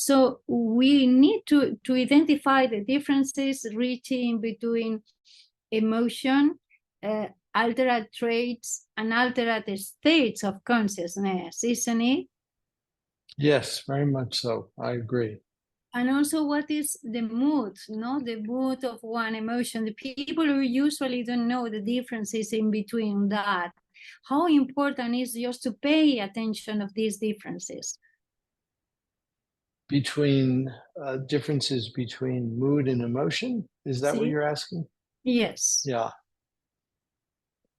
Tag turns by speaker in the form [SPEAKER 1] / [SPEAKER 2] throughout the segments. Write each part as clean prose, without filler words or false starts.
[SPEAKER 1] So we need to identify the differences reaching between emotion, altered traits, and altered states of consciousness, isn't it?
[SPEAKER 2] Yes, very much so. I agree.
[SPEAKER 1] And also, what is the mood, no? The mood of one emotion. The people who usually don't know the differences in between that. How important is just to pay attention of these differences?
[SPEAKER 2] Between differences between mood and emotion? Is that what you're asking?
[SPEAKER 1] Yes.
[SPEAKER 2] Yeah.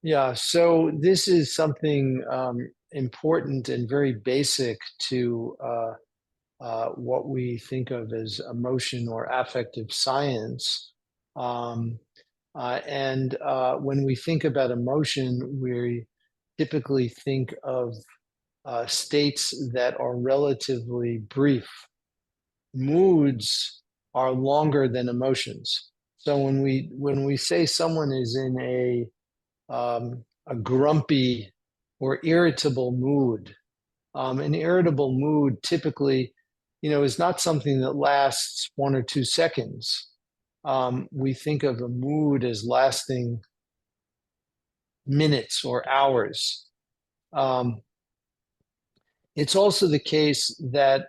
[SPEAKER 2] Yeah, so this is something important and very basic to what we think of as emotion or affective science. And when we think about emotion, we typically think of states that are relatively brief. Moods are longer than emotions. So when we say someone is in a grumpy or irritable mood, an irritable mood typically, is not something that lasts 1 or 2 seconds. We think of a mood as lasting minutes or hours. It's also the case that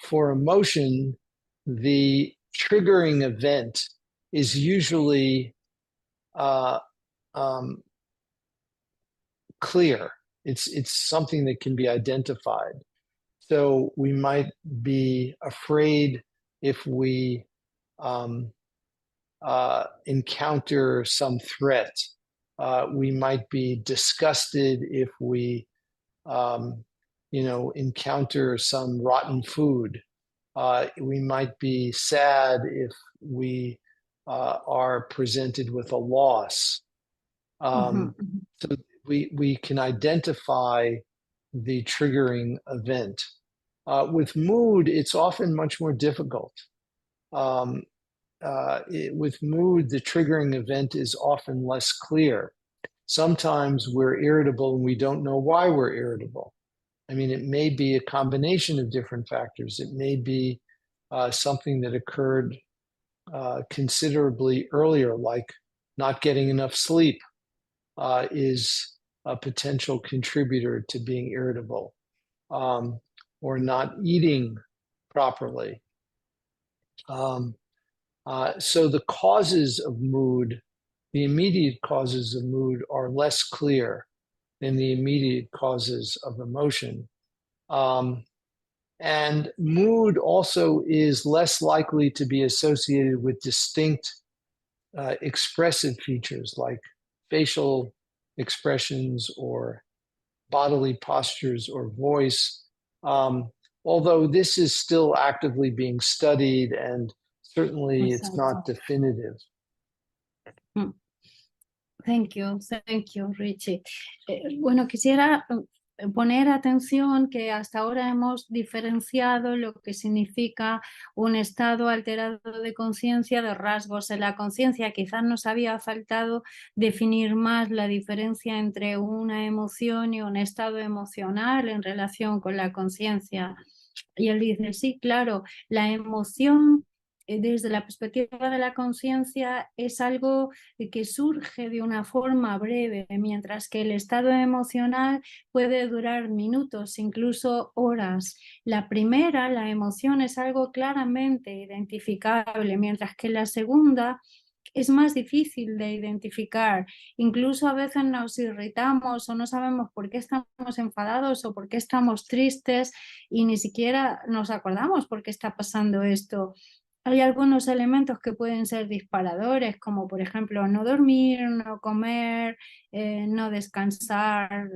[SPEAKER 2] for emotion, the triggering event is usually clear. It's something that can be identified. So we might be afraid if we encounter some threat. We might be disgusted if we, encounter some rotten food. We might be sad if we are presented with a loss. So we can identify the triggering event. With mood, it's often much more difficult. With mood, the triggering event is often less clear. Sometimes we're irritable and we don't know why we're irritable. I mean, it may be a combination of different factors. It may be something that occurred considerably earlier, like not getting enough sleep is a potential contributor to being irritable, or not eating properly. So the causes of mood, the immediate causes of mood, are less clear than the immediate causes of emotion. And mood also is less likely to be associated with distinct expressive features like facial expressions or bodily postures or voice, although this is still actively being studied and certainly it's not definitive.
[SPEAKER 1] Thank you, Richie. Bueno, quisiera poner atención que hasta ahora hemos diferenciado lo que significa un estado alterado de conciencia de rasgos en la conciencia. Quizás nos había faltado definir más la diferencia entre una emoción y un estado emocional en relación con la conciencia. Y él dice, sí, claro, la emoción desde la perspectiva de la conciencia es algo que surge de una forma breve, mientras que el estado emocional puede durar minutos, incluso horas. La primera, la emoción, es algo claramente identificable, mientras que la segunda es más difícil de identificar. Incluso a veces nos irritamos o no sabemos por qué estamos enfadados o por qué estamos tristes y ni siquiera nos acordamos por qué está pasando esto. Hay algunos elementos que pueden ser disparadores, como por ejemplo no dormir, no comer, no descansar,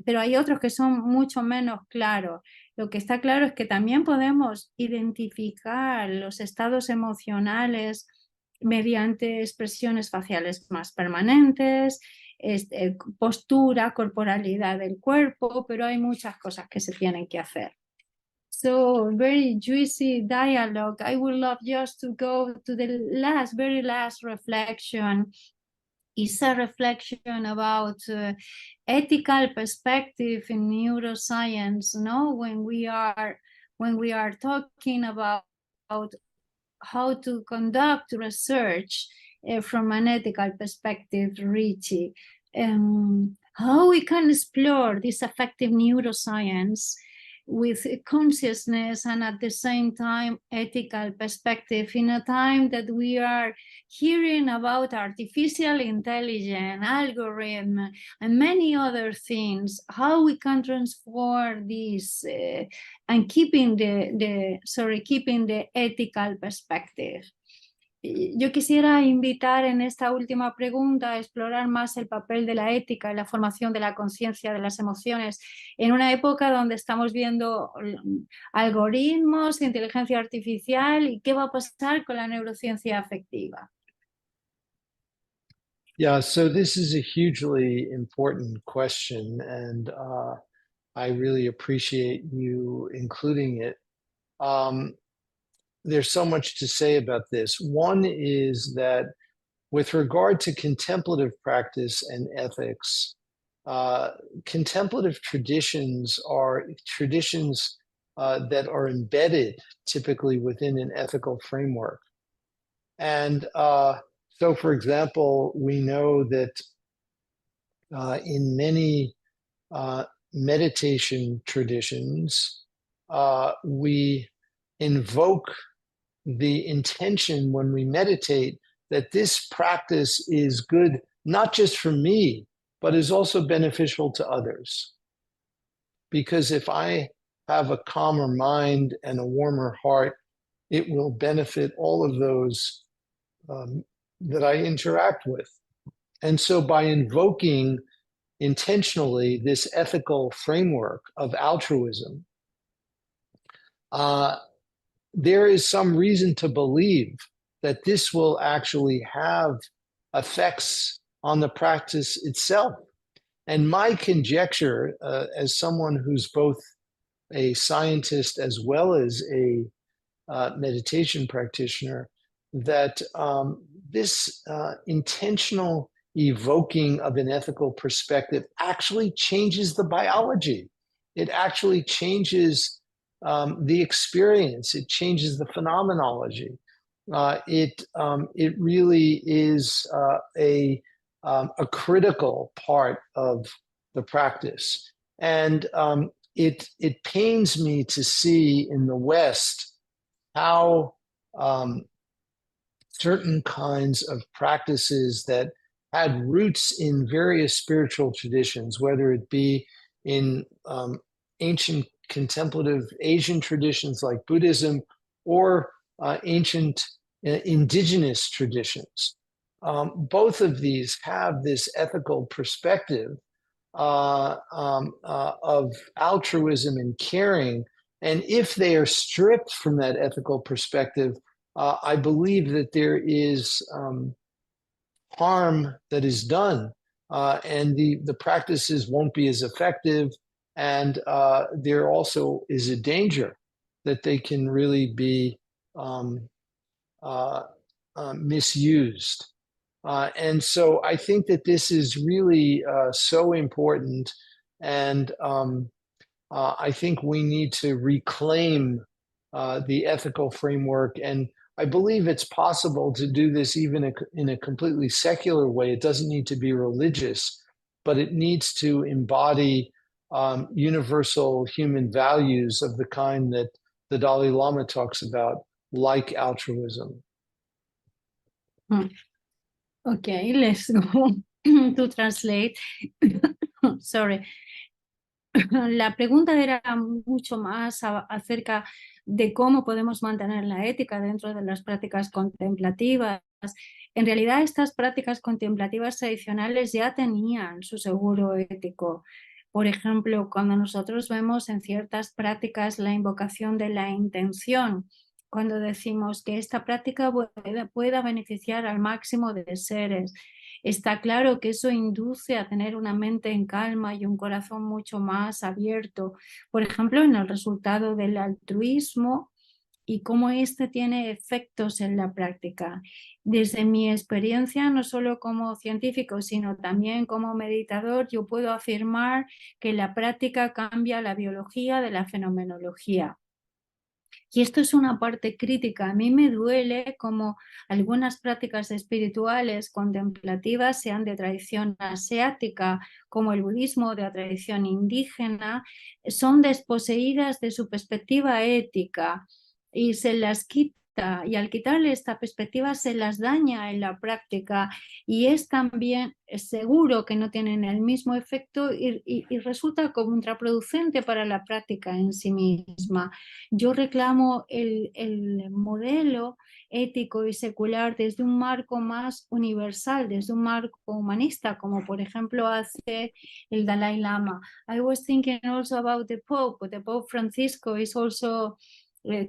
[SPEAKER 1] pero hay otros que son mucho menos claros. Lo que está claro es que también podemos identificar los estados emocionales mediante expresiones faciales más permanentes, postura, corporalidad del cuerpo, pero hay muchas cosas que se tienen que hacer. So very juicy dialogue. I would love just to go to the very last reflection. It's a reflection about ethical perspective in neuroscience, no? When we are when we are talking about how to conduct research from an ethical perspective, Richie. How we can explore this affective neuroscience with consciousness and at the same time ethical perspective in a time that we are hearing about artificial intelligence, algorithm, and many other things, how we can transform this and keeping the ethical perspective. Yo quisiera invitar en esta última pregunta a explorar más el papel de la ética en la formación de la conciencia de las emociones en una época donde estamos viendo algoritmos, inteligencia artificial y qué va a pasar con la neurociencia afectiva.
[SPEAKER 2] Yeah, so this is a hugely important question, and I really appreciate you including it. There's so much to say about this. One is that with regard to contemplative practice and ethics, contemplative traditions are traditions that are embedded typically within an ethical framework. And so, for example, we know that in many meditation traditions, we invoke the intention when we meditate that this practice is good, not just for me, but is also beneficial to others. Because if I have a calmer mind and a warmer heart, it will benefit all of those that I interact with. And so by invoking intentionally this ethical framework of altruism, there is some reason to believe that this will actually have effects on the practice itself. And my conjecture, as someone who's both a scientist as well as a meditation practitioner, that this intentional evoking of an ethical perspective actually changes the biology. It actually changes the experience. It changes the phenomenology. It really is a critical part of the practice. And it pains me to see in the West how certain kinds of practices that had roots in various spiritual traditions, whether it be in ancient contemplative Asian traditions like Buddhism or ancient indigenous traditions. Both of these have this ethical perspective of altruism and caring. And if they are stripped from that ethical perspective, I believe that there is harm that is done, and the practices won't be as effective. And there also is a danger that they can really be misused. And so I think that this is really so important. And I think we need to reclaim the ethical framework. And I believe it's possible to do this even in a completely secular way. It doesn't need to be religious, but it needs to embody universal human values of the kind that the Dalai Lama talks about, like altruism.
[SPEAKER 1] Okay, let's go to translate. Sorry. La pregunta era mucho más acerca de cómo podemos mantener la ética dentro de las prácticas contemplativas. En realidad, estas prácticas contemplativas tradicionales ya tenían su seguro ético. Por ejemplo, cuando nosotros vemos en ciertas prácticas la invocación de la intención, cuando decimos que esta práctica pueda beneficiar al máximo de seres, está claro que eso induce a tener una mente en calma y un corazón mucho más abierto. Por ejemplo, en el resultado del altruismo y cómo este tiene efectos en la práctica. Desde mi experiencia, no solo como científico, sino también como meditador, yo puedo afirmar que la práctica cambia la biología de la fenomenología. Y esto es una parte crítica. A mí me duele como algunas prácticas espirituales contemplativas, sean de tradición asiática, como el budismo, de la tradición indígena, son desposeídas de su perspectiva ética y se las quita. Y al quitarle esta perspectiva se las daña en la práctica y es también seguro que no tienen el mismo efecto y resulta contraproducente para la práctica en sí misma. Yo reclamo el modelo ético y secular desde un marco más universal, desde un marco humanista, como por ejemplo hace el Dalai Lama. I was thinking also about the Pope. The Pope Francisco is also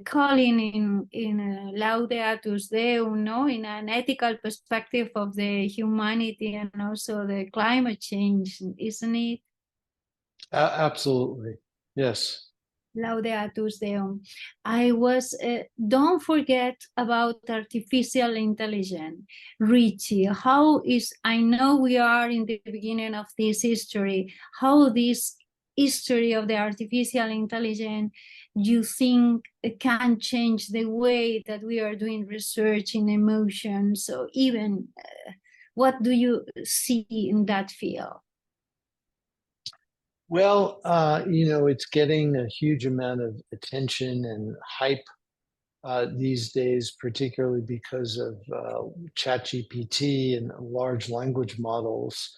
[SPEAKER 1] calling in Laudatus Deum, no, in an ethical perspective of the humanity and also the climate change, isn't it?
[SPEAKER 2] Absolutely. Yes.
[SPEAKER 1] Laudatus Deum. Don't forget about artificial intelligence. Richie, I know we are in the beginning of this history, how this history of the artificial intelligence you think can change the way that we are doing research in emotions? So even what do you see in that field?
[SPEAKER 2] Well, it's getting a huge amount of attention and hype these days, particularly because of ChatGPT and large language models.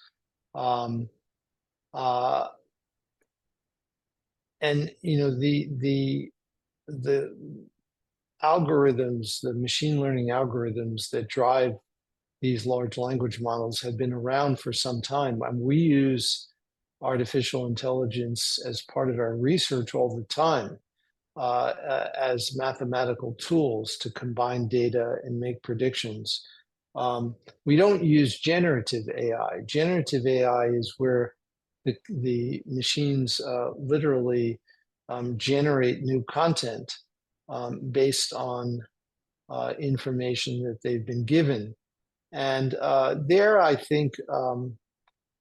[SPEAKER 2] Um, uh, and the algorithms, the machine learning algorithms that drive these large language models have been around for some time. And we use artificial intelligence as part of our research all the time as mathematical tools to combine data and make predictions. We don't use generative AI. Generative AI is where the machines literally generate new content based on information that they've been given. And there, I think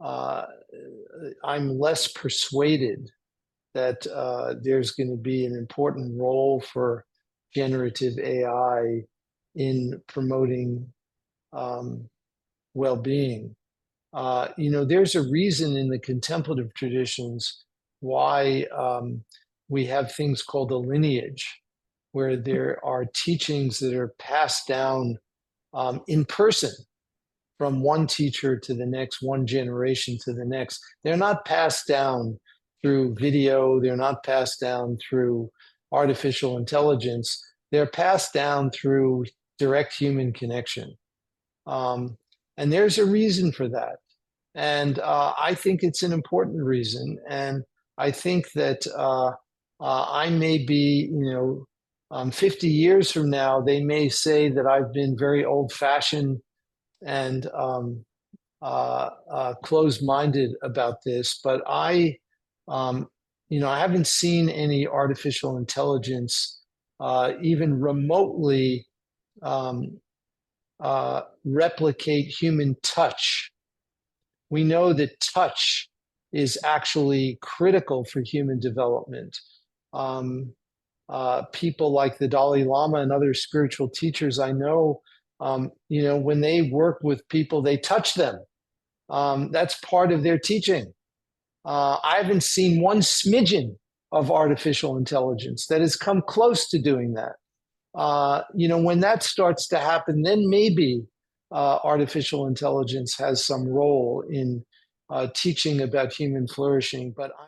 [SPEAKER 2] I'm less persuaded that there's going to be an important role for generative AI in promoting well-being. There's a reason in the contemplative traditions why we have things called a lineage, where there are teachings that are passed down in person from one teacher to the next, one generation to the next. They're not passed down through video. They're not passed down through artificial intelligence. They're passed down through direct human connection. And there's a reason for that. And I think it's an important reason. And I think that I may be, 50 years from now, they may say that I've been very old-fashioned and closed-minded about this, but I haven't seen any artificial intelligence even remotely replicate human touch. We know that touch is actually critical for human development. People like the Dalai Lama and other spiritual teachers I know, when they work with people, they touch them. That's part of their teaching. I haven't seen one smidgen of artificial intelligence that has come close to doing that. When that starts to happen, then maybe artificial intelligence has some role in teaching about human flourishing. But